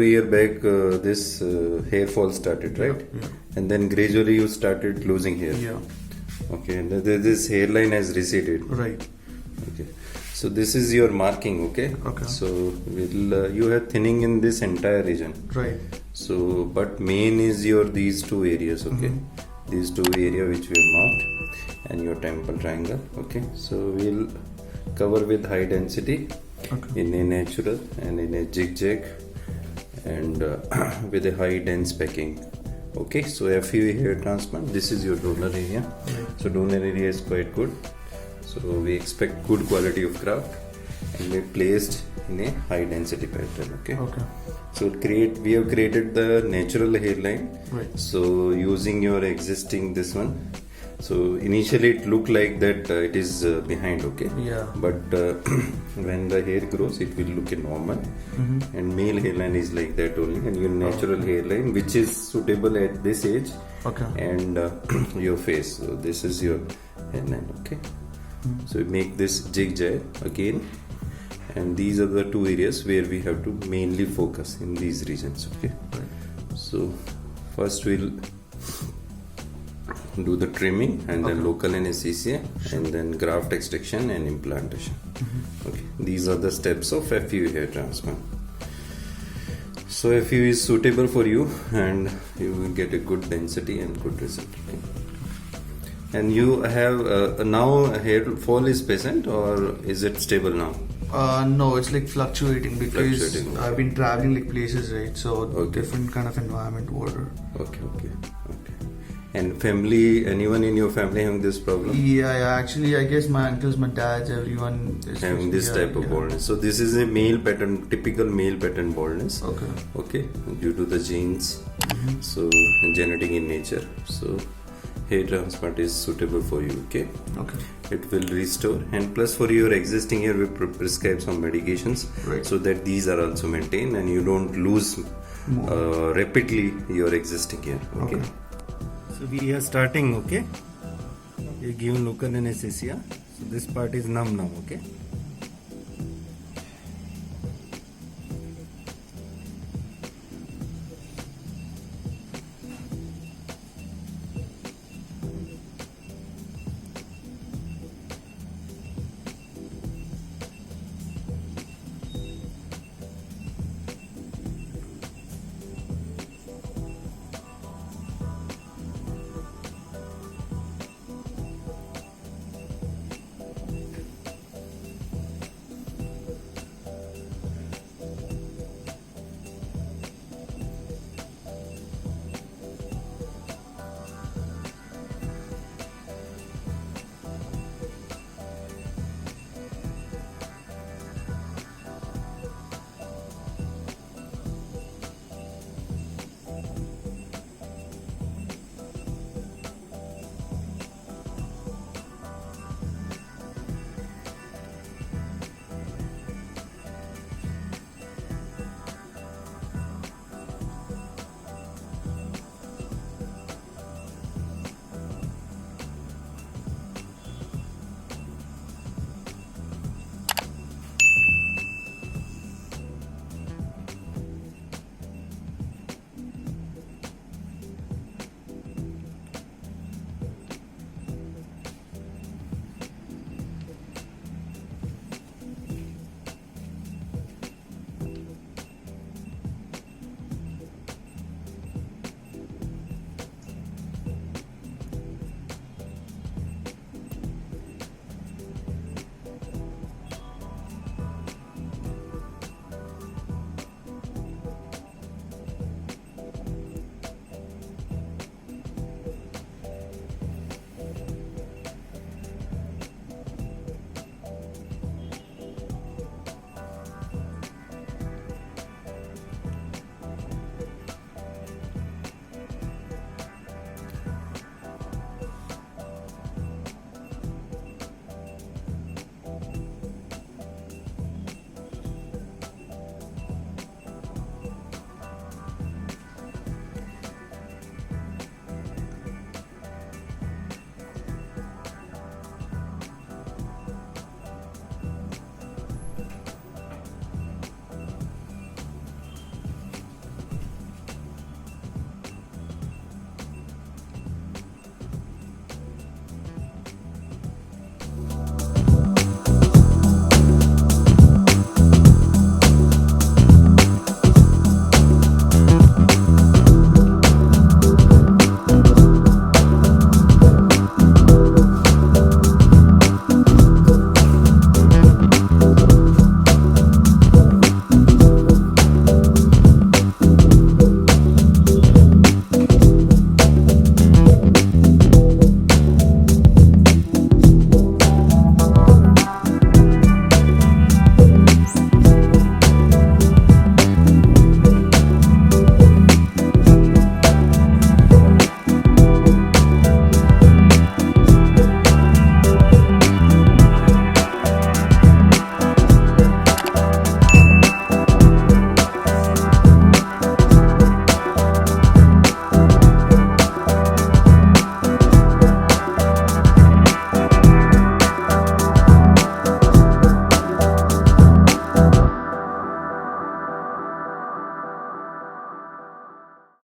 4 year back this hair fall started, right? Yeah. And then gradually you started losing hair. Yeah. Okay, and this hairline has receded. Right. Okay, so this is your marking. Okay. Okay. So you have thinning in this entire region. Right. So, but main is your these two areas. Okay, these two area which we have marked, and your temple triangle. Okay, so we'll cover with high density in a natural and in a zigzag, and with a high dense packing. Okay, so FUV hair transplant. This is your donor area. So donor area is quite good. So we expect good quality of graft, and we placed in a high density pattern. Okay. Okay. So we have created the natural hairline. Right. So using your existing this one. So initially it looked like that it is behind. Okay. Yeah. But when the hair grows, it will look normal. And male hairline is like that only, and your natural hairline, which is suitable at this age. Okay. And your face. So this is your hairline. Okay. So we make this zigzag again, and these are the two areas where we have to mainly focus in these regions. Okay. So first we'll do the trimming, and then local anesthesia, and then graft extraction and implantation. Okay, these are the steps of FUV hair transplant. So FUV is suitable for you, and you will get a good density and good result. Okay. And you have now hair fall is present, or is it stable now? No, it's like fluctuating because Fluctuating, okay. I've been traveling like places, right? So Okay. different kind of environment, water. Okay. And family, anyone in your family having this problem? Yeah, actually, I guess my uncles, my dads, everyone is Having this type of baldness. So this is a male pattern, typical male pattern baldness. Okay. Okay, due to the genes, so genetic in nature. So hair transplant is suitable for you. Okay. Okay. It will restore, and plus for your existing hair, we prescribe some medications, Right. so that these are also maintained and you don't lose rapidly your existing hair. Okay. So we are starting. Okay. You give local anesthesia. So this part is numb now. Okay.